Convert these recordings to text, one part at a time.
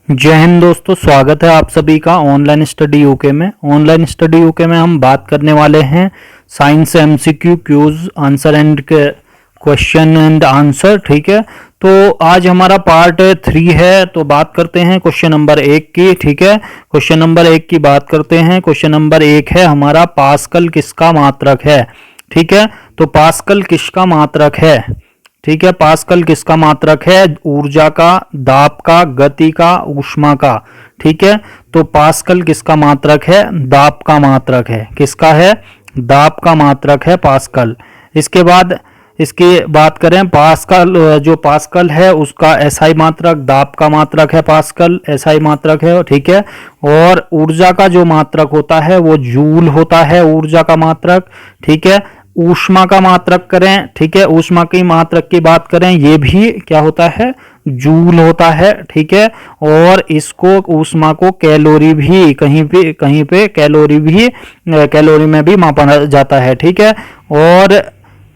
जय हिंद दोस्तों, स्वागत है आप सभी का ऑनलाइन स्टडी यूके में। ऑनलाइन स्टडी यूके में हम बात करने वाले हैं science MCQ quiz answer and question and answer. ठीक है, तो आज हमारा पार्ट 3 है। तो बात करते हैं क्वेश्चन नंबर 1 की। ठीक है, क्वेश्चन नंबर 1 की बात करते हैं। क्वेश्चन नंबर 1 है हमारा, पास्कल किसका मात्रक है। ठीक है, तो पास्कल किसका मात्रक है। ठीक है, पास्कल किसका मात्रक है, ऊर्जा का, दाब का, गति का, ऊष्मा का। ठीक है, तो पास्कल किसका मात्रक है, दाब का मात्रक है। किसका है, दाब का मात्रक है पास्कल। इसके बाद इसकी बात करें, पास्कल जो पास्कल है उसका एसआई मात्रक, दाब का मात्रक है पास्कल, एसआई मात्रक है। ठीक है, और ऊर्जा का जो मात्रक होता है वो जूल होता है, ऊर्जा का मात्रक। ठीक है, ऊष्मा का मात्रक करें, ठीक है, ऊष्मा की मात्रक की बात करें, ये भी क्या होता है, जूल होता है। ठीक है, और इसको ऊष्मा को कैलोरी भी कहीं पे कैलोरी में भी मापा जाता है। ठीक है, और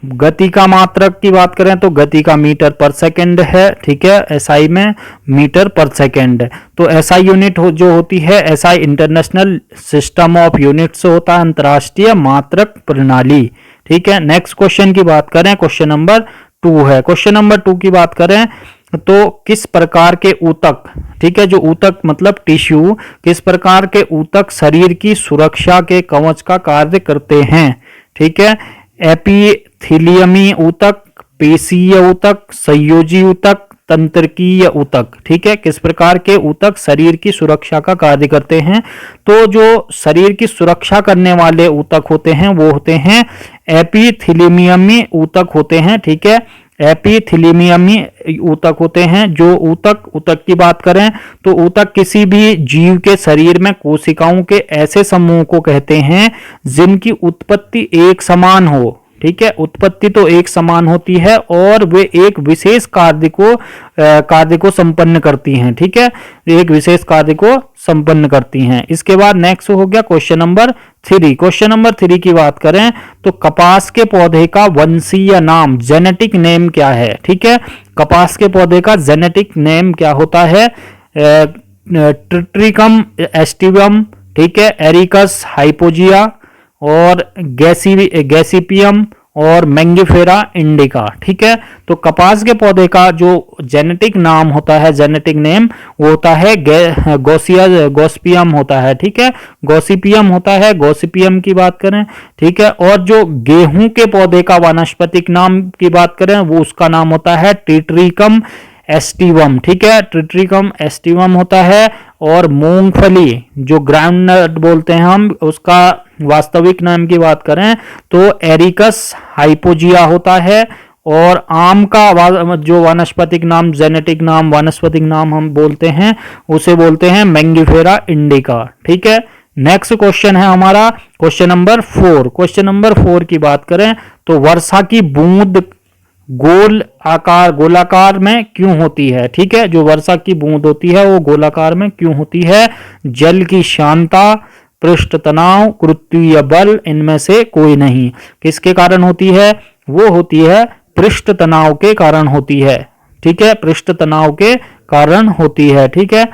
गति का मात्रक की बात करें तो गति का मीटर पर सेकंड है। ठीक है, एसआई में मीटर पर सेकंड। तो एसआई यूनिट जो होती है, SI international system of units होता है, अंतरराष्ट्रीय मात्रक प्रणाली। ठीक है, नेक्स्ट क्वेश्चन की बात करें, क्वेश्चन नंबर 2 है। क्वेश्चन नंबर 2 की बात करें तो किस प्रकार के ऊतक, ठीक है, जो ऊतक मतलब टिश्यू, किस प्रकार के ऊतक शरीर की सुरक्षा के कवच का कार्य करते हैं। ठीक है, एपिथेलियमी ऊतक, पेशीय ऊतक, संयोजी ऊतक, तंत्रिकीय ऊतक। ठीक है, किस प्रकार के ऊतक शरीर की सुरक्षा का कार्य करते हैं। तो जो शरीर की सुरक्षा करने वाले ऊतक होते हैं वो होते हैं एपिथेलियमी ऊतक होते हैं। ठीक है, एपिथेलियमी ऊतक होते हैं। जो ऊतक की बात करें तो ऊतक किसी भी जीव के शरीर में कोशिकाओं के ऐसे समूह को कहते हैं जिनकी उत्पत्ति एक समान हो। ठीक है, उत्पत्ति तो एक समान होती है और वे एक विशेष कार्य को संपन्न करती हैं। ठीक है, एक विशेष कार्य को संपन्न करती हैं। इसके बाद नेक्स्ट हो गया क्वेश्चन नंबर 3। क्वेश्चन नंबर 3 की बात करें तो कपास के पौधे का वंशीय नाम, जेनेटिक नेम क्या है। ठीक है, कपास के पौधे का जेनेटिक नेम क्या होता है, ट्रिट्रिकम एस्टिवम, ठीक है, एरिकस हाइपोजिया और गैसीपियम और मैंगिफेरा इंडिका। ठीक है, तो कपास के पौधे का जो जेनेटिक नाम होता है, जेनेटिक नेम, वो होता है गॉसिपियम होता है। ठीक है, गॉसिपियम होता है, गॉसिपियम की बात करें। ठीक है, और जो गेहूं के पौधे का वानस्पतिक नाम की बात करें वो उसका नाम होता है ट्रिट्रिकम एस्टिवम। ठीक है, ट्रिट्रिकम एस्टिवम होता है। और मूंगफली जो ग्राउंडनट बोलते हैं हम, उसका वास्तविक नाम की बात करें तो एरिकस हाइपोजिया होता है। और आम का जो वानस्पतिक नाम, जेनेटिक नाम, वानस्पतिक नाम हम बोलते हैं उसे बोलते हैं मैंगिफेरा इंडिका। ठीक है, नेक्स्ट क्वेश्चन है हमारा क्वेश्चन नंबर 4। क्वेश्चन नंबर 4 की बात करें तो वर्षा की बूंद गोलाकार में क्यों होती है। ठीक है, जो वर्षा की बूंद होती है वो गोलाकार में क्यों होती है, जल की शांता, पृष्ठ तनाव, गुरुत्वीय बल, इनमें से कोई नहीं। किसके कारण होती है, वो होती है पृष्ठ तनाव के कारण होती है। ठीक है, पृष्ठ तनाव के कारण होती है। ठीक है,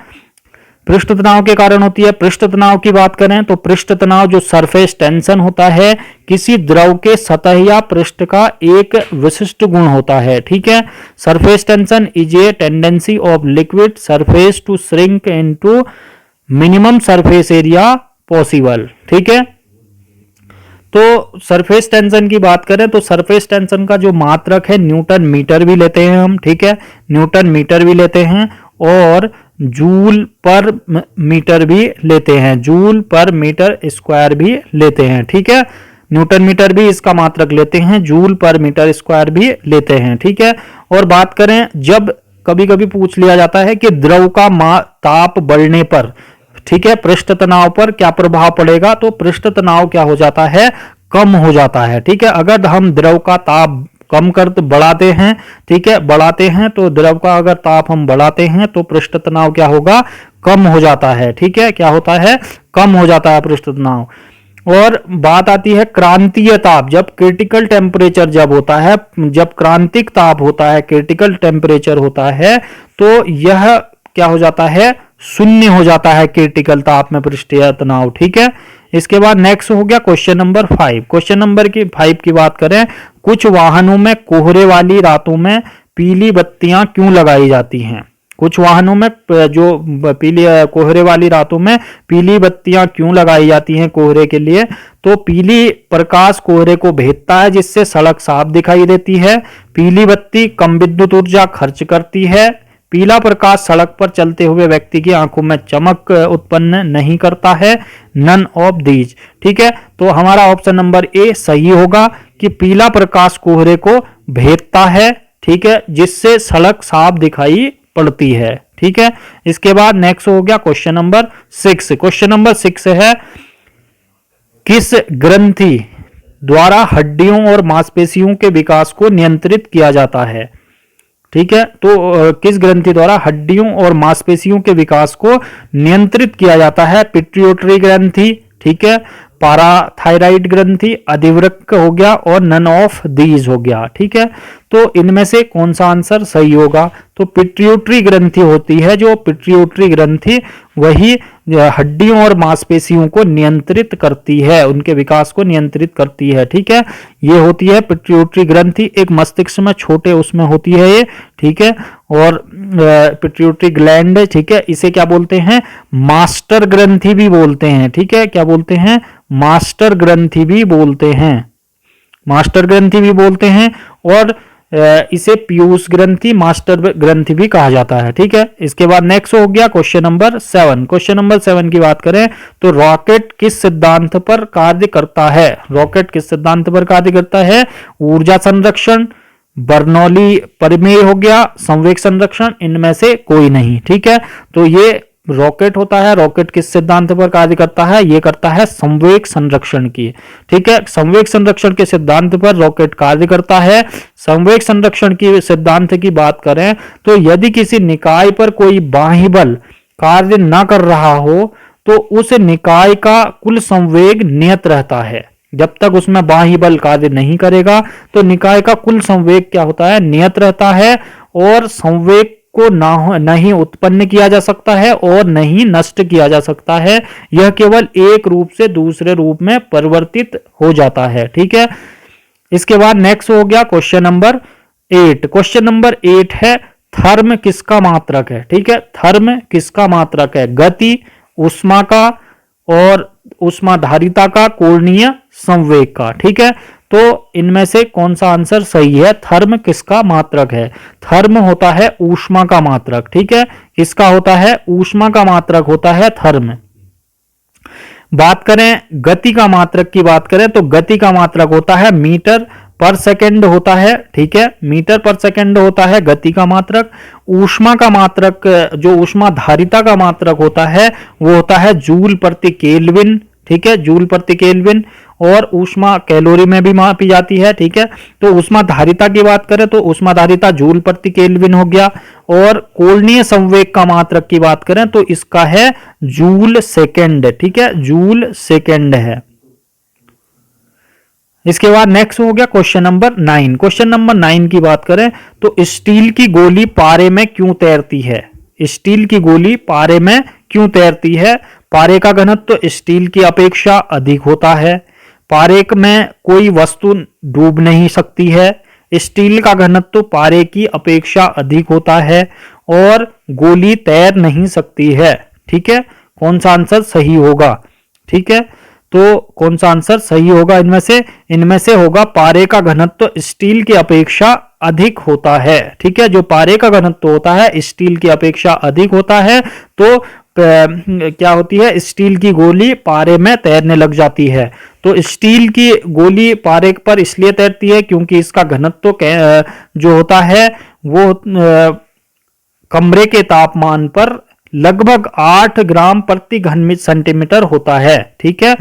पृष्ठ तनाव के कारण होती है। पृष्ठ तनाव की बात करें तो पृष्ठ तनाव जो सरफेस टेंशन होता है, किसी द्रव के सतह या पृष्ठ का एक विशिष्ट गुण होता है। ठीक है, surface tension is a tendency of liquid surface to shrink into minimum surface area possible. ठीक है, तो सरफेस टेंशन की बात करें तो सरफेस टेंशन का जो मात्रक है न्यूटन मीटर भी लेते हैं हम। ठीक है, न्यूटन मीटर भी लेते हैं और जूल पर मीटर भी लेते हैं, जूल पर मीटर स्क्वायर भी लेते हैं। ठीक है, न्यूटन मीटर भी इसका मात्रक लेते हैं, जूल पर मीटर स्क्वायर भी लेते हैं। ठीक है, और बात करें, जब कभी कभी पूछ लिया जाता है कि द्रव का ताप बढ़ने पर, ठीक है, पृष्ठ तनाव पर क्या प्रभाव पड़ेगा, तो पृष्ठ तनाव क्या हो जाता है, कम हो जाता है। ठीक है, अगर हम द्रव का ताप कम कर बढ़ाते हैं, ठीक है, बढ़ाते हैं तो द्रव का अगर ताप हम बढ़ाते हैं तो पृष्ठ तनाव क्या होगा, कम हो जाता है। ठीक है, क्या होता है, कम हो जाता है पृष्ठ तनाव। और बात आती है क्रांतीय ताप, जब क्रिटिकल टेम्परेचर जब होता है, जब क्रांतिक ताप होता है, क्रिटिकल टेम्परेचर होता है, तो यह क्या हो जाता है, शून्य हो जाता है क्रिटिकल ताप में पृष्ठीय तनाव। ठीक है, इसके बाद नेक्स्ट हो गया क्वेश्चन नंबर 5। क्वेश्चन नंबर 5 की बात करें, कुछ वाहनों में कोहरे वाली रातों में पीली बत्तियां क्यों लगाई जाती हैं? कुछ वाहनों में जो पीली कोहरे वाली रातों में पीली बत्तियां क्यों लगाई जाती हैं कोहरे के लिए? तो पीली प्रकाश कोहरे को भेदता है जिससे सड़क साफ दिखाई देती है। पीली बत्ती कम विद्युत ऊर्जा खर्च करती है। पीला प्रकाश सड़क पर चलते हुए व्यक्ति की आंखों में चमक उत्पन्न नहीं करता है। None of these. ठीक है, तो हमारा ऑप्शन नंबर ए सही होगा कि पीला प्रकाश कोहरे को भेदता है। ठीक है, जिससे सड़क साफ दिखाई पड़ती है। ठीक है, इसके बाद नेक्स्ट हो गया क्वेश्चन नंबर 6। क्वेश्चन नंबर 6 है, किस ग्रंथि द्वारा हड्डियों और मांसपेशियों के विकास को नियंत्रित किया जाता है? ठीक है, तो किस ग्रंथि द्वारा हड्डियों और मांसपेशियों के विकास को नियंत्रित किया जाता है? पिट्यूटरी ग्रंथि, ठीक है, पाराथायराइड ग्रंथि, अधिवृक्क हो गया और नन ऑफ दीज हो गया। ठीक है, तो इनमें से कौन सा आंसर सही होगा? तो पिट्यूटरी ग्रंथि होती है, जो पिट्यूटरी ग्रंथि वही हड्डियों और मांसपेशियों को नियंत्रित करती है, उनके विकास को नियंत्रित करती है। ठीक है, ये होती है पिट्यूटरी ग्रंथि, एक मस्तिष्क में छोटे उसमें होती है ये। ठीक है, और पिट्यूटरी ग्लैंड, ठीक है, इसे क्या बोलते हैं? मास्टर ग्रंथि भी बोलते हैं। ठीक है, क्या बोलते हैं? मास्टर ग्रंथि भी बोलते हैं, मास्टर ग्रंथि भी बोलते हैं, और इसे पीयूष ग्रंथि, मास्टर ग्रंथि भी कहा जाता है। ठीक है, इसके बाद नेक्स्ट हो गया क्वेश्चन नंबर 7। क्वेश्चन नंबर 7 की बात करें तो रॉकेट किस सिद्धांत पर कार्य करता है? रॉकेट किस सिद्धांत पर कार्य करता है? ऊर्जा संरक्षण, बर्नौली प्रमेय हो गया, संवेग संरक्षण, इनमें से कोई नहीं। ठीक है, तो ये रॉकेट होता है, रॉकेट किस सिद्धांत पर कार्य करता है? ये करता है संवेग संरक्षण की। ठीक है, संवेग संरक्षण के सिद्धांत पर रॉकेट कार्य करता है। संवेग संरक्षण की सिद्धांत की बात करें तो यदि किसी निकाय पर कोई बाह्य बल कार्य न कर रहा हो तो उस निकाय का कुल संवेग नियत रहता है। जब तक उसमें बाह्य बल कार्य नहीं करेगा तो निकाय का कुल संवेग क्या होता है? नियत रहता है, और संवेग को नहीं उत्पन्न किया जा सकता है और नहीं नष्ट किया जा सकता है। यह केवल एक रूप से दूसरे रूप में परिवर्तित हो जाता है। ठीक है, इसके बाद नेक्स्ट हो गया क्वेश्चन नंबर 8। क्वेश्चन नंबर 8 है, थर्म किसका मात्रक है? ठीक है, थर्म किसका मात्रक है? गति, ऊष्मा का और ऊष्माधारिता का, कोणीय संवेग का। ठीक है, तो इनमें से कौन सा आंसर सही है? थर्म किसका मात्रक है? थर्म होता है ऊष्मा का मात्रक। ठीक है, किसका होता है? ऊष्मा का मात्रक होता है थर्म। बात करें गति का मात्रक की बात करें तो गति का मात्रक होता है मीटर पर सेकंड होता है। ठीक है, मीटर पर सेकंड होता है गति का मात्रक। ऊष्मा का मात्रक, जो ऊष्माधारिता का मात्रक होता है वो होता है जूल प्रति केल्विन। ठीक है, जूल प्रति केल्विन, और ऊष्मा कैलोरी में भी मापी जाती है। ठीक है, तो ऊष्माधारिता की बात करें तो ऊष्माधारिता जूल प्रति केल्विन हो गया, और कोणीय संवेग का मात्रक की बात करें तो इसका है जूल सेकंड। ठीक है, जूल सेकंड है। इसके बाद नेक्स्ट हो गया क्वेश्चन नंबर 9। क्वेश्चन नंबर 9 की बात करें तो स्टील की गोली पारे में क्यों तैरती है? स्टील की गोली पारे में क्यों तैरती है? पारे का घनत्व तो स्टील की अपेक्षा अधिक होता है। पारे में कोई वस्तु डूब नहीं सकती है। स्टील का घनत्व तो पारे की अपेक्षा अधिक होता है, और गोली तैर नहीं सकती है। ठीक है, कौन सा आंसर सही होगा? ठीक है, तो कौन सा आंसर सही होगा इनमें से होगा पारे का घनत्व तो स्टील की अपेक्षा अधिक होता है। ठीक है, जो पारे का घनत्व होता है स्टील की अपेक्षा अधिक होता है, तो क्या होती है? स्टील की गोली पारे में तैरने लग जाती है। तो स्टील की गोली पारे पर इसलिए तैरती है क्योंकि इसका घनत्व जो होता है वो कमरे के तापमान पर लगभग 8 ग्राम प्रति घन सेंटीमीटर होता है। ठीक है,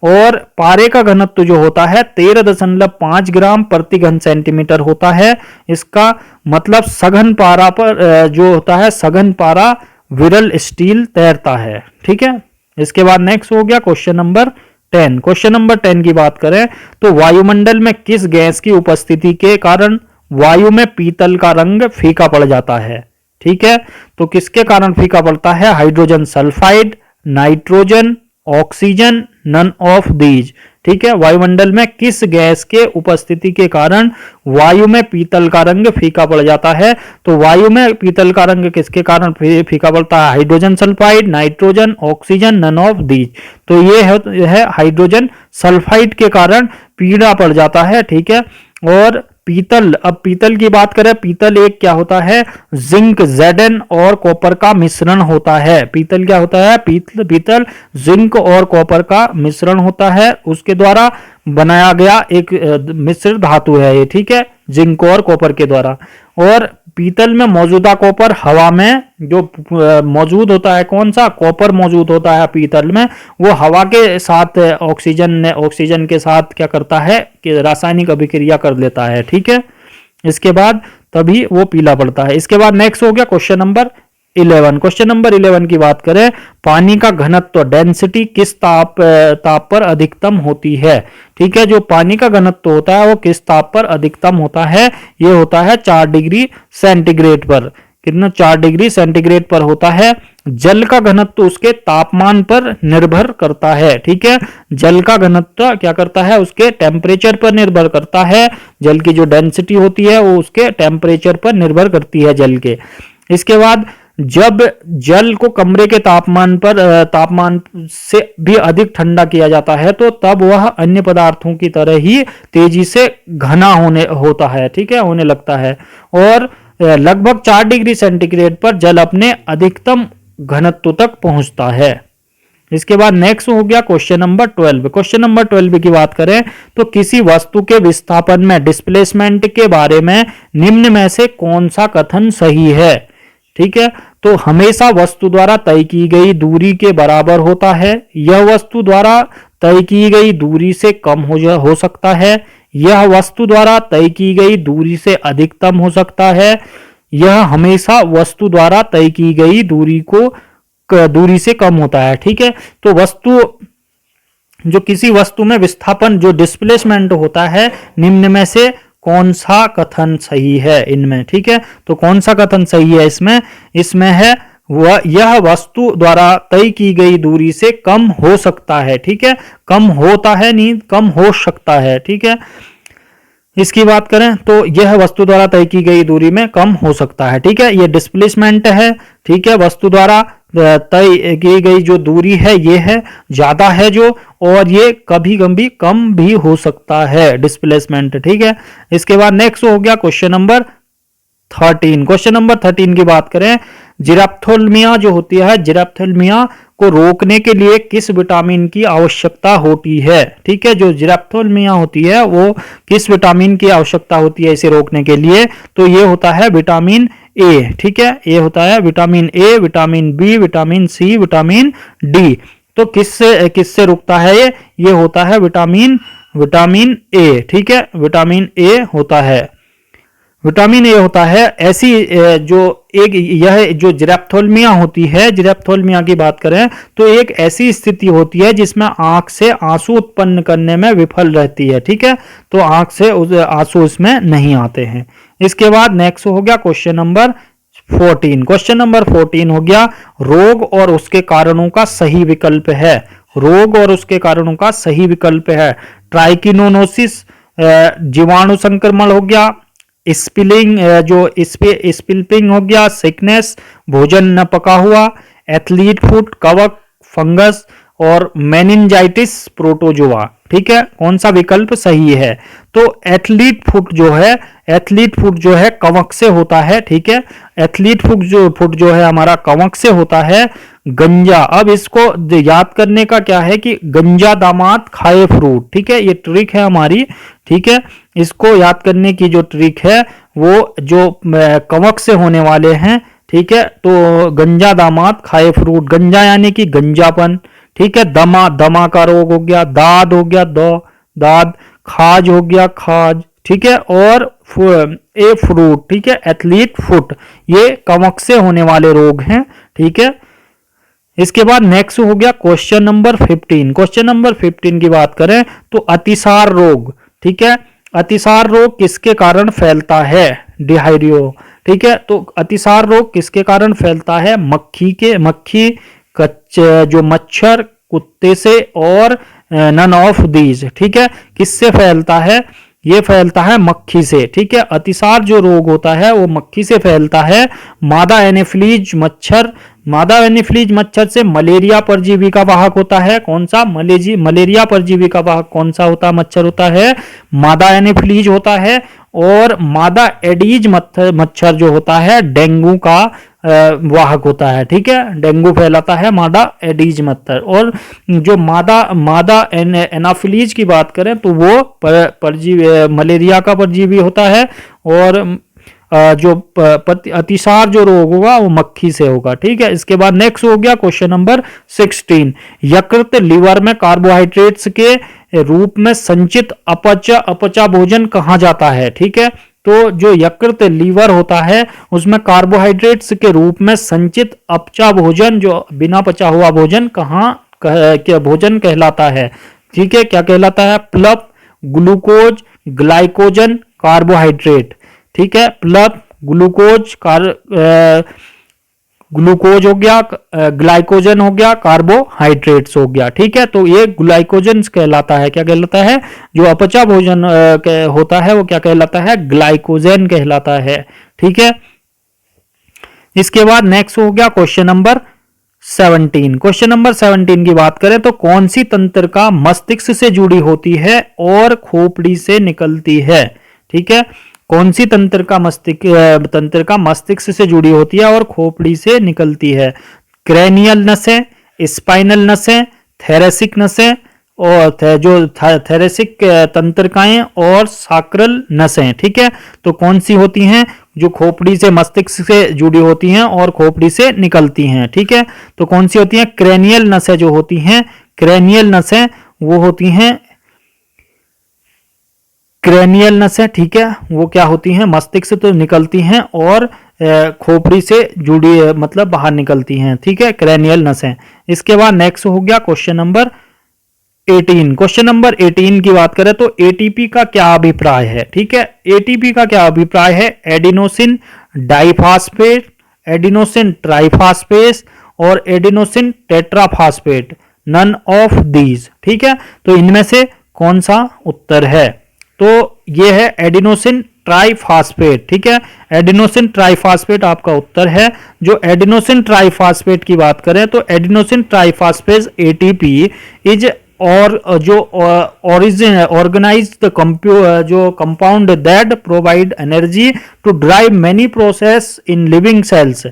और पारे का घनत्व जो होता है 13.5 ग्राम प्रति घन सेंटीमीटर होता है। इसका मतलब सघन पारा पर जो होता है सघन पारा विरल स्टील तैरता है। ठीक है, इसके बाद नेक्स्ट हो गया क्वेश्चन नंबर 10। क्वेश्चन नंबर 10 की बात करें तो वायुमंडल में किस गैस की उपस्थिति के कारण वायु में पीतल का रंग फीका पड़ जाता है? ठीक है। तो किसके कारण फीका पड़ता है? Hydrogen sulphide, nitrogen, oxygen, none of these. ठीक है, वायुमंडल में किस गैस के उपस्थिति के कारण वायु में पीतल का रंग फीका पड़ जाता है? तो वायु में पीतल का रंग किसके कारण फीका पड़ता है? Hydrogen sulphide, nitrogen, oxygen, none of these. तो ये है हाइड्रोजन सल्फाइड के कारण पीला पड़ जाता है। ठीक है, और पीतल, अब पीतल की बात करें, पीतल एक क्या होता है? जिंक, Zn और कॉपर का मिश्रण होता है। पीतल क्या होता है? पीतल जिंक और कॉपर का मिश्रण होता है, उसके द्वारा बनाया गया एक मिश्र धातु है ये। ठीक है, जिंक और कॉपर के द्वारा। और पीतल में मौजूदा कॉपर हवा में जो मौजूद होता है, कौन सा? कॉपर मौजूद होता है पीतल में, वो हवा के साथ ऑक्सीजन के साथ क्या करता है कि रासायनिक अभिक्रिया कर लेता है। ठीक है, इसके बाद तभी वो पीला पड़ता है। इसके बाद नेक्स्ट हो गया क्वेश्चन नंबर 11। क्वेश्चन नंबर 11 की बात करें, पानी का घनत्व डेंसिटी किस ताप पर अधिकतम होती है? ठीक है, जो पानी का घनत्व होता है वो किस ताप पर अधिकतम होता है? ये होता है 4 डिग्री सेंटीग्रेड पर। कितना? 4 डिग्री सेंटीग्रेड पर होता है। जल का घनत्व उसके तापमान पर निर्भर करता है। ठीक है, जल का घनत्व क्या करता है? उसके टेम्परेचर पर निर्भर करता है। जल की जो डेंसिटी होती है वो उसके टेम्परेचर पर निर्भर करती है जल के। इसके बाद जब जल को कमरे के तापमान से भी अधिक ठंडा किया जाता है तो तब वह अन्य पदार्थों की तरह ही तेजी से घना होता है। ठीक है, होने लगता है। और लगभग 4 डिग्री सेंटीग्रेड पर जल अपने अधिकतम घनत्व तक पहुंचता है। इसके बाद नेक्स्ट हो गया क्वेश्चन नंबर 12। क्वेश्चन नंबर 12 की बात करें तो किसी वस्तु के विस्थापन में डिस्प्लेसमेंट के बारे में निम्न में से कौन सा कथन सही है? ठीक है, तो हमेशा वस्तु द्वारा तय की गई दूरी के बराबर होता है। यह वस्तु द्वारा तय की गई दूरी से कम हो सकता है। यह वस्तु द्वारा तय की गई दूरी से अधिकतम हो सकता है। यह हमेशा वस्तु द्वारा तय की गई दूरी से कम होता है। ठीक है, तो जो किसी वस्तु में विस्थापन जो डिस्प्लेसमेंट होता है, निम्न में से कौन सा कथन सही है इनमें? ठीक है, तो कौन सा कथन सही है इसमें है यह वस्तु द्वारा तय की गई दूरी से कम हो सकता है। ठीक है, कम होता है नहीं, कम हो सकता है। ठीक है, इसकी बात करें तो यह वस्तु द्वारा तय की गई दूरी में कम हो सकता है। ठीक है, ये डिस्प्लेसमेंट है। ठीक है, वस्तु द्वारा तय की गई जो दूरी है ये है ज्यादा है जो, और ये कभी कभी कम भी हो सकता है डिस्प्लेसमेंट। ठीक है, इसके बाद नेक्स्ट हो गया क्वेश्चन नंबर 13। क्वेश्चन नंबर 13 की बात करें, जिराप्थोल्मिया जो होती है, जिराप्थोल्मिया को रोकने के लिए किस विटामिन की आवश्यकता होती है? ठीक है, जो जिराप्थोल्मिया होती है वो किस विटामिन की आवश्यकता होती है इसे रोकने के लिए? तो ये होता है विटामिन ए। ठीक है, ये होता है vitamin A, vitamin B, vitamin C, vitamin D. तो किससे रुकता है ये होता है विटामिन ए। ठीक है, विटामिन ए होता है। विटामिन ए होता है ऐसी यह जो जिराप्थोल्मिया होती है, जिराप्थोल्मिया की बात करें तो एक ऐसी स्थिति होती है जिसमें आंख से आंसू उत्पन्न करने में विफल रहती है। ठीक है, तो आंख से आंसू इसमें नहीं आते हैं। इसके बाद नेक्स्ट हो गया क्वेश्चन नंबर 14। क्वेश्चन नंबर 14 हो गया, रोग और उसके कारणों का सही विकल्प है। रोग और उसके कारणों का सही विकल्प है ट्राइकिनोसिस, जीवाणु संक्रमण हो गया, स्पिल्पिंग हो गया, सिकनेस, भोजन न पका हुआ, एथलीट फुट, कवक, फंगस और मेनिंजाइटिस प्रोटोजोआ। ठीक है, कौन सा विकल्प सही है? तो एथलीट फुट जो है कवक से होता है। ठीक है, एथलीट फुट जो है हमारा कवक से होता है। गंजा, अब इसको याद करने का क्या है कि गंजा दामाद खाए फ्रूट। ठीक है, ये ट्रिक है हमारी। ठीक है, इसको याद करने की जो ट्रिक है वो जो कवक से होने वाले हैं। ठीक है, तो गंजा दामाद खाए फ्रूट, गंजा यानी कि गंजापन। ठीक है, दमा का रोग हो गया, दाद हो गया दाद, खाज हो गया खाज। ठीक है, और ए फ्रूट, ठीक है, एथलीट फुट, ये कवक से होने वाले रोग हैं। ठीक है, इसके बाद नेक्स्ट हो गया क्वेश्चन नंबर 15। क्वेश्चन नंबर 15 की बात करें तो अतिसार रोग। ठीक है, अतिसार रोग किसके कारण फैलता है? ठीक है, तो अतिसार रोग किसके कारण फैलता है? मक्खी जो मच्छर, कुत्ते से, और नन ऑफ दीज। ठीक है, किससे फैलता है? ये फैलता है मक्खी से। ठीक है, अतिसार जो रोग होता है वो मक्खी से फैलता है। मादा एनोफिलीज मच्छर से मलेरिया परजीवी का वाहक होता है। कौन सा? मलेरिया परजीवी का वाहक कौन सा मच्छर होता है? मादा एनोफिलीज होता है। और मादा एडीज मच्छर जो होता है डेंगू का वाहक होता है। ठीक है, डेंगू फैलाता है मादा एडीज मच्छर। और जो मादा एनाफिलीज की बात करें तो वो परजीवी मलेरिया का परजीवी होता है। और जो अतिसार जो रोग होगा वो मक्खी से होगा। ठीक है, इसके बाद नेक्स्ट हो गया क्वेश्चन नंबर 16। यकृत लीवर में कार्बोहाइड्रेट्स के रूप में संचित अपचा भोजन कहाँ जाता है? ठीक है, तो जो यकृत लीवर होता है उसमें कार्बोहाइड्रेट्स के रूप में संचित अपचा भोजन, जो बिना पचा हुआ भोजन, क्या भोजन कहलाता है? ठीक है, क्या कहलाता है? प्लप, ग्लूकोज, ग्लाइकोजन, कार्बोहाइड्रेट। ठीक है, प्लप, ग्लूकोज हो गया, ग्लाइकोजन हो गया, कार्बोहाइड्रेट्स हो गया। ठीक है, तो ये ग्लाइकोजन कहलाता है। क्या कहलाता है? जो अपचा भोजन होता है वो क्या कहलाता है? ग्लाइकोजन कहलाता है। ठीक है, इसके बाद नेक्स्ट हो गया क्वेश्चन नंबर 17। क्वेश्चन नंबर 17 की बात करें तो कौन सी तंत्रिका मस्तिष्क से जुड़ी होती है और खोपड़ी से निकलती है? ठीक है, कौन सी तंत्रिका मस्तिष्क से जुड़ी होती है और खोपड़ी से निकलती है? क्रेनियल नसें, स्पाइनल नसें, थैलेसिक नसें, और जो थैलेसिक तंत्रिकाएं, और साक्रल नसें। ठीक है, तो कौन सी होती हैं? जो खोपड़ी से मस्तिष्क से जुड़ी होती हैं और खोपड़ी से निकलती हैं। ठीक है, तो कौन सी होती हैं? क्रेनियल नसें जो होती हैं, क्रेनियल नसें वो होती हैं क्रेनियल नसें। ठीक है, वो क्या होती हैं? मस्तिष्क से तो निकलती हैं और खोपड़ी से जुड़ी मतलब बाहर निकलती हैं। ठीक है, क्रेनियल नसें। इसके बाद नेक्स्ट हो गया क्वेश्चन नंबर 18। क्वेश्चन नंबर 18 की बात करें तो एटीपी का क्या अभिप्राय है? ठीक है, एटीपी का क्या अभिप्राय है? एडिनोसिन डाइफास्फेट, एडिनोसिन ट्राइफास्फेट, और एडिनोसिन टेट्राफास्फेट, नन ऑफ दीज। ठीक है, तो इनमें से कौन सा उत्तर है? तो ये है एडिनोसिन ट्राइफास्फेट। ठीक है, एडिनोसिन ट्राइफास्फेट आपका उत्तर है। जो एडिनोसिन ट्राइफास्फेट की बात करें तो एडिनोसिन ट्राइफास्फेट एटीपी इज और जो ऑर्गेनाइज्ड जो compound that provide energy to drive many process in living cells.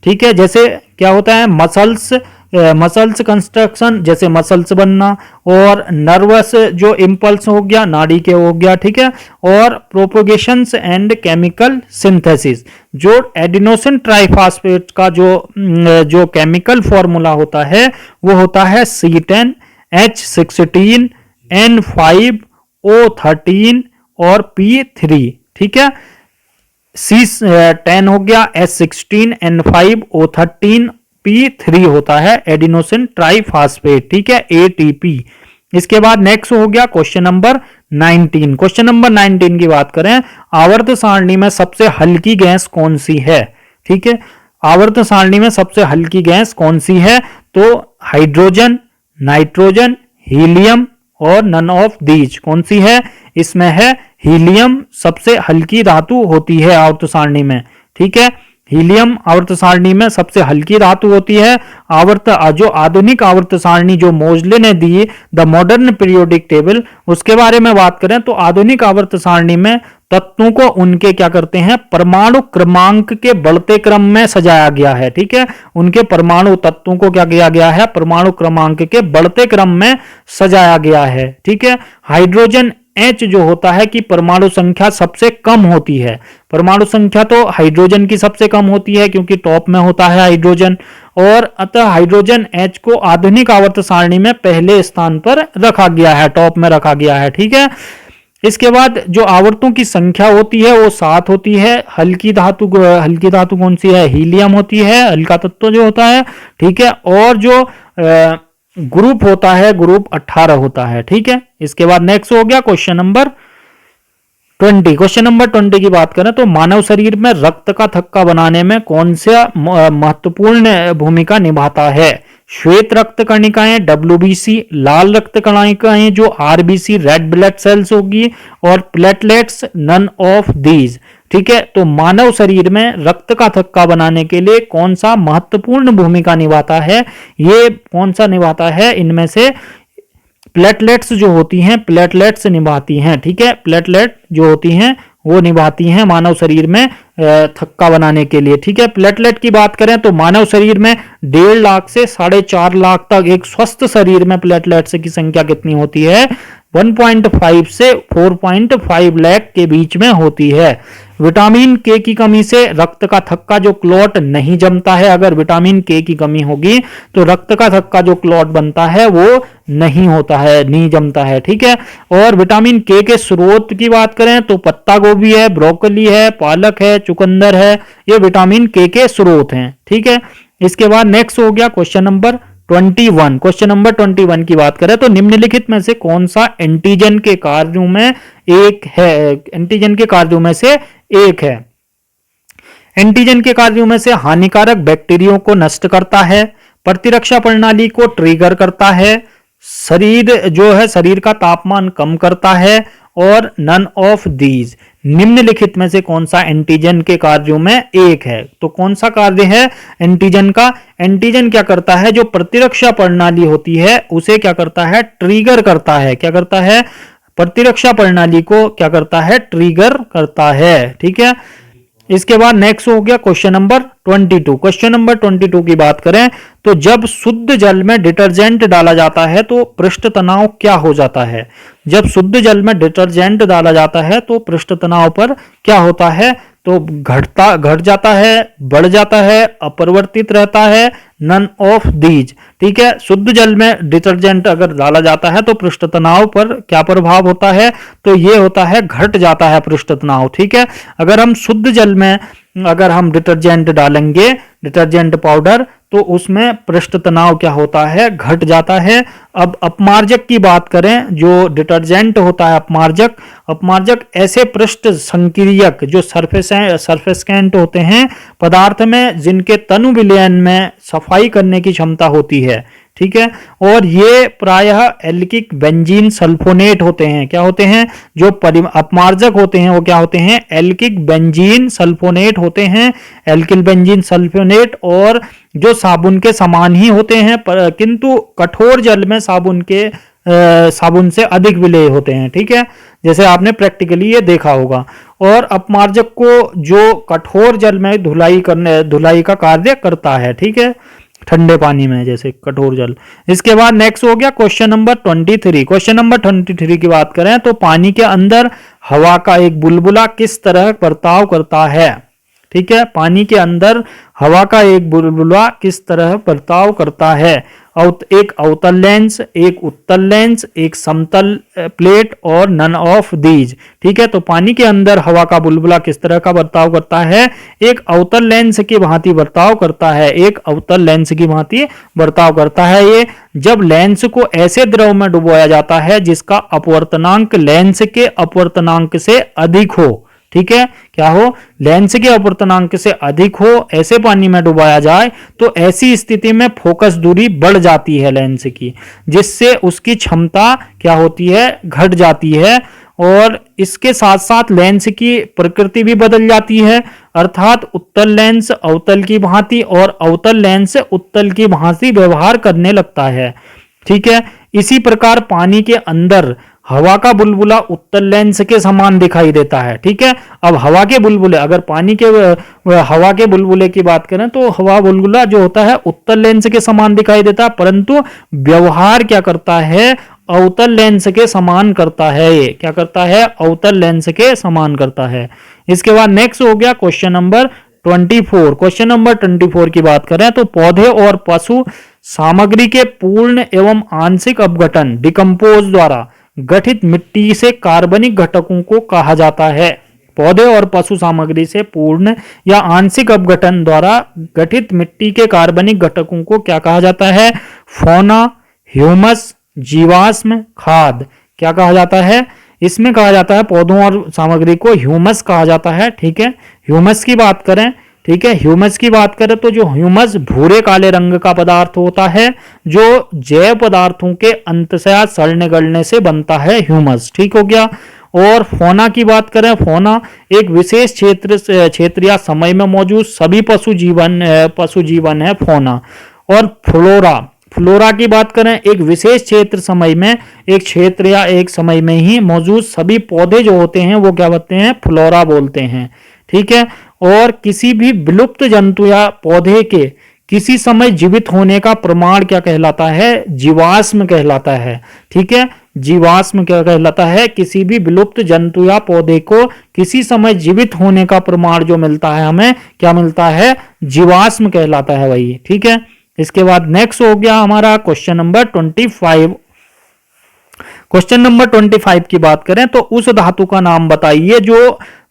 ठीक है, जैसे क्या होता है? मसल्स कंस्ट्रक्शन, जैसे मसल्स बनना, और नर्वस जो इम्पल्स हो गया, नाड़ी के हो गया। ठीक है, और प्रोपोगेशंस एंड केमिकल सिंथेसिस। जो एडिनोसिन ट्राइफास्फेट का जो केमिकल फॉर्मूला होता है वो होता है C10H16 N5O13 और P3। ठीक है, C10 हो गया, H16 N5O13 P3 होता है एडिनोसिन ट्राइफास्फेट। ठीक है, ATP। इसके बाद नेक्स्ट हो गया क्वेश्चन नंबर 19। क्वेश्चन नंबर 19 की बात करें, आवर्त सारणी में सबसे हल्की गैस कौन सी है? ठीक है, आवर्त सारणी में सबसे हल्की गैस कौन सी है? तो हाइड्रोजन, नाइट्रोजन, हीलियम, और नन ऑफ दीज। कौन सी है? इसमें है हीलियम सबसे हल्की धातु होती है आवर्त सारणी में। ठीक है, हीलियम आवर्त सारणी में सबसे हल्की धातु होती है। जो आधुनिक आवर्त सारणी जो मोजले ने दी, द मॉडर्न पीरियोडिक टेबल, उसके बारे में बात करें तो आधुनिक आवर्त सारणी में तत्वों को उनके क्या करते हैं? परमाणु क्रमांक के बढ़ते क्रम में सजाया गया है। ठीक है, उनके परमाणु तत्वों को क्या किया गया है? परमाणु क्रमांक के बढ़ते क्रम में सजाया गया है। ठीक है, हाइड्रोजन H जो होता है कि परमाणु संख्या सबसे कम होती है। परमाणु संख्या तो हाइड्रोजन की सबसे कम होती है क्योंकि टॉप में होता है हाइड्रोजन, और अतः हाइड्रोजन H को आधुनिक आवर्त सारणी में पहले स्थान पर रखा गया है, टॉप में रखा गया है। ठीक है, इसके बाद जो आवर्तों की संख्या होती है वो 7 होती है। हल्की धातु कौन सी है? हीलियम होती है, हल्का तत्व जो होता है। ठीक है, और जो ग्रुप होता है, ग्रुप 18 होता है। ठीक है, इसके बाद नेक्स्ट हो गया क्वेश्चन नंबर 20, क्वेश्चन नंबर 20 की बात करें तो मानव शरीर में रक्त का थक्का बनाने में कौन सा महत्वपूर्ण भूमिका निभाता है? श्वेत रक्त कणिकाएं WBC, लाल रक्त कणिकाएं जो RBC रेड ब्लड सेल्स होगी, और प्लेटलेट्स नन ऑफ दीज। ठीक है, तो मानव शरीर में रक्त का थक्का बनाने के लिए कौन सा महत्वपूर्ण भूमिका निभाता है? ये कौन सा निभाता है? इनमें से प्लेटलेट्स जो होती हैं, प्लेटलेट्स निभाती हैं। ठीक है, प्लेटलेट जो होती हैं वो निभाती हैं मानव शरीर में थक्का बनाने के लिए। ठीक है, प्लेटलेट की बात करें तो मानव शरीर में 1.5 लाख से 4.5 लाख तक, एक स्वस्थ शरीर में प्लेटलेट्स की संख्या कितनी होती है? 1.5 से 4.5 लाख के बीच में होती है। विटामिन के की कमी से रक्त का थक्का जो क्लॉट नहीं जमता है, अगर विटामिन के की कमी होगी तो रक्त का थक्का जो क्लॉट बनता है वो नहीं होता है, नहीं जमता है। ठीक है, और विटामिन के स्रोत की बात करें तो पत्ता गोभी है, ब्रोकली है, पालक है, चुकंदर है, ये विटामिन के स्रोत हैं। ठीक है, इसके बाद नेक्स्ट हो गया क्वेश्चन नंबर 21। क्वेश्चन नंबर 21 की बात करें तो निम्नलिखित में से कौन सा एंटीजन के कार्यों में एक है? एंटीजन के कार्यों में से एक है। एंटीजन के कार्यों में से हानिकारक बैक्टीरिया को नष्ट करता है, प्रतिरक्षा प्रणाली को ट्रिगर करता है, शरीर जो है शरीर का तापमान कम करता है, और नन ऑफ दीज। निम्नलिखित में से कौन सा एंटीजन के कार्यों में एक है? तो कौन सा कार्य है एंटीजन का? एंटीजन क्या करता है? जो प्रतिरक्षा प्रणाली होती है उसे क्या करता है? ट्रिगर करता है। क्या करता है? प्रतिरक्षा प्रणाली को क्या करता है? ट्रिगर करता है। ठीक है, इसके बाद नेक्स्ट हो गया क्वेश्चन नंबर 22। क्वेश्चन नंबर 22 की बात करें तो जब शुद्ध जल में डिटर्जेंट डाला जाता है तो पृष्ठ तनाव क्या हो जाता है? जब शुद्ध जल में डिटर्जेंट डाला जाता है तो पृष्ठ तनाव पर क्या होता है? तो घट जाता है, बढ़ जाता है, अपरिवर्तित रहता है, नन ऑफ दीज। ठीक है, शुद्ध जल में डिटर्जेंट अगर डाला जाता है तो पृष्ठ तनाव पर क्या प्रभाव होता है? तो ये होता है घट जाता है पृष्ठ तनाव। ठीक है, अगर हम शुद्ध जल में अगर हम डिटर्जेंट डालेंगे, डिटर्जेंट पाउडर, तो उसमें पृष्ठ तनाव क्या होता है? घट जाता है। अब अपमार्जक की बात करें, जो डिटर्जेंट होता है अपमार्जक, अपमार्जक ऐसे पृष्ठ संक्रियक जो सरफेसेंट होते हैं पदार्थ में जिनके तनु विलयन में सफाई करने की क्षमता होती है। ठीक है, और ये प्रायः एल्किक बेंजीन सल्फोनेट होते हैं। क्या होते हैं? जो अपमार्जक होते हैं वो क्या होते हैं? एल्किक बेंजीन सल्फोनेट होते हैं, एल्किल बेंजीन सल्फोनेट, और जो साबुन के समान ही होते हैं किंतु कठोर जल में साबुन से अधिक विलेय होते हैं। ठीक है, जैसे आपने प्रैक्टिकली ये देखा होगा। और अपमार्जक को जो कठोर जल में धुलाई का कार्य करता है। ठीक है, ठंडे पानी में जैसे कठोर जल। इसके बाद नेक्स्ट हो गया क्वेश्चन नंबर 23। क्वेश्चन नंबर 23 की बात करें तो पानी के अंदर हवा का एक बुलबुला किस तरह बर्ताव करता है? ठीक है, पानी के अंदर हवा का एक बुलबुला किस तरह बर्ताव करता है? एक अवतल लेंस, एक उत्तल लेंस, एक समतल प्लेट, और नन ऑफ दीज। ठीक है, तो पानी के अंदर हवा का बुलबुला किस तरह का बर्ताव करता है? एक अवतल लेंस की भांति बर्ताव करता है, एक अवतल लेंस की भांति बर्ताव करता है। ये जब लेंस को ऐसे द्रव में डुबोया जाता है जिसका अपवर्तनांक लेंस के अपवर्तनांक से अधिक हो। ठीक है, क्या हो? लेंस के अपवर्तनांक से अधिक हो, ऐसे पानी में डुबाया जाए तो ऐसी स्थिति में फोकस दूरी बढ़ जाती है लेंस की, जिससे उसकी क्षमता क्या होती है? घट जाती है। और इसके साथ साथ लेंस की प्रकृति भी बदल जाती है, अर्थात उत्तल लेंस अवतल की भांति और अवतल लेंस उत्तल की भांति व्यवहार करने लगता है। ठीक है, इसी प्रकार पानी के अंदर हवा का बुलबुला उत्तल लेंस के समान दिखाई देता है। ठीक है, अब हवा के बुलबुले, अगर पानी के हवा के बुलबुले की बात करें तो हवा बुलबुला जो होता है उत्तल लेंस के समान दिखाई देता है, परंतु व्यवहार क्या करता है? अवतल लेंस के समान करता है। ये क्या करता है? अवतल लेंस के समान करता है। इसके बाद नेक्स्ट हो गया क्वेश्चन नंबर 24। क्वेश्चन नंबर 24 की बात करें तो पौधे और पशु सामग्री के पूर्ण एवं आंशिक अपघटन डिकम्पोज द्वारा गठित मिट्टी से कार्बनिक घटकों को कहा जाता है। पौधे और पशु सामग्री से पूर्ण या आंशिक अपघटन द्वारा गठित मिट्टी के कार्बनिक घटकों को क्या कहा जाता है? फौना, ह्यूमस, जीवाश्म, खाद। क्या कहा जाता है? इसमें कहा जाता है पौधों और सामग्री को ह्यूमस कहा जाता है। ठीक है, ह्यूमस की बात करें, ठीक है, ह्यूमस की बात करें तो जो ह्यूमस भूरे काले रंग का पदार्थ होता है जो जैव पदार्थों के अंतशः सड़ने गलने से बनता है ह्यूमस। ठीक हो गया। और फोना की बात करें, फोना एक विशेष क्षेत्र या समय में मौजूद सभी पशु जीवन है फोना। और फ्लोरा, फ्लोरा की बात करें एक विशेष क्षेत्र समय में, एक क्षेत्र या एक समय में ही मौजूद सभी पौधे जो होते हैं वो क्या बोलते हैं, फ्लोरा बोलते हैं। ठीक है। और किसी भी विलुप्त जंतु या पौधे के किसी समय जीवित होने का प्रमाण क्या कहलाता है, जीवाश्म कहलाता है। ठीक है, जीवाश्म क्या कहलाता है, किसी भी विलुप्त जंतु या पौधे को किसी समय जीवित होने का प्रमाण जो मिलता है हमें क्या मिलता है, जीवाश्म कहलाता है वही। ठीक है। इसके बाद नेक्स्ट हो गया हमारा क्वेश्चन नंबर 25। क्वेश्चन नंबर 25 की बात करें तो उस धातु का नाम बताइए जो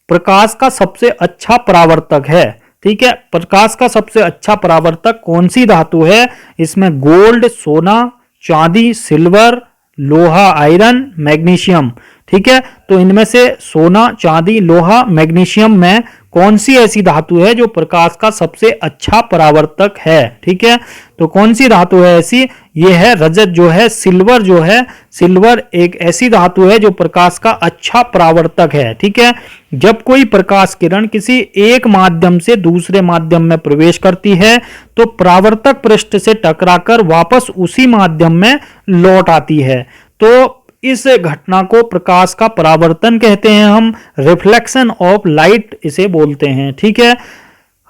प्रकाश का सबसे अच्छा परावर्तक है। ठीक है, प्रकाश का सबसे अच्छा परावर्तक कौन सी धातु है? इसमें गोल्ड, सोना, चांदी, सिल्वर, लोहा, आयरन, मैग्नीशियम। ठीक है, तो इनमें से सोना, चांदी, लोहा, मैग्नीशियम में कौन सी ऐसी धातु है जो प्रकाश का सबसे अच्छा परावर्तक है? ठीक है, तो कौन सी धातु है ऐसी? ये है रजत जो है, सिल्वर जो है, सिल्वर एक ऐसी धातु है जो प्रकाश का अच्छा परावर्तक है। ठीक है, जब कोई प्रकाश किरण किसी एक माध्यम से दूसरे माध्यम में प्रवेश करती है तो परावर्तक पृष्ठ से टकराकर वापस उसी माध्यम में लौट आती है। तो इस घटना को प्रकाश का परावर्तन कहते हैं हम, रिफ्लेक्शन ऑफ लाइट इसे बोलते हैं। ठीक है,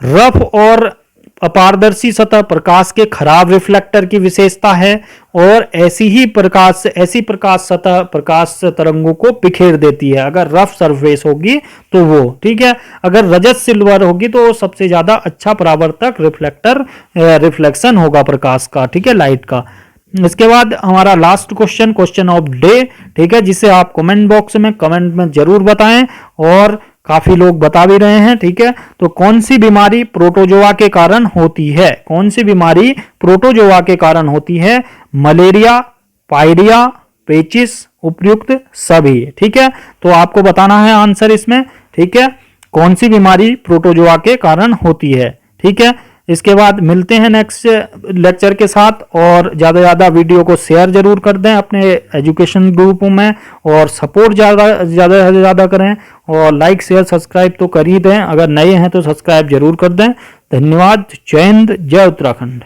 रफ और अपारदर्शी सतह प्रकाश के खराब रिफ्लेक्टर की विशेषता है और ऐसी प्रकाश सतह प्रकाश तरंगों को बिखेर देती है अगर रफ सरफेस होगी तो वो। ठीक है, अगर रजत सिल्वर होगी तो सबसे ज्यादा अच्छा परावर्तक रिफ्लेक्शन होगा प्रकाश का। ठीक है, लाइट का। इसके बाद हमारा लास्ट क्वेश्चन ऑफ डे, ठीक है, जिसे आप कमेंट बॉक्स में कमेंट में जरूर बताएं और काफी लोग बता भी रहे हैं। ठीक है, तो कौन सी बीमारी प्रोटोजोआ के कारण होती है? कौन सी बीमारी प्रोटोजोआ के कारण होती है? मलेरिया, पायरिया, पेचिस, उपयुक्त सभी। ठीक है, तो आपको बताना है आंसर इसमें। ठीक है, कौन सी बीमारी प्रोटोजोआ के कारण होती है। ठीक है, इसके बाद मिलते हैं नेक्स्ट लेक्चर के साथ और ज़्यादा से ज़्यादा वीडियो को शेयर जरूर कर दें अपने एजुकेशन ग्रुप में और सपोर्ट ज़्यादा से ज़्यादा करें और लाइक शेयर सब्सक्राइब तो कर ही दें, अगर नए हैं तो सब्सक्राइब जरूर कर दें। धन्यवाद। जय हिंद, जय उत्तराखंड।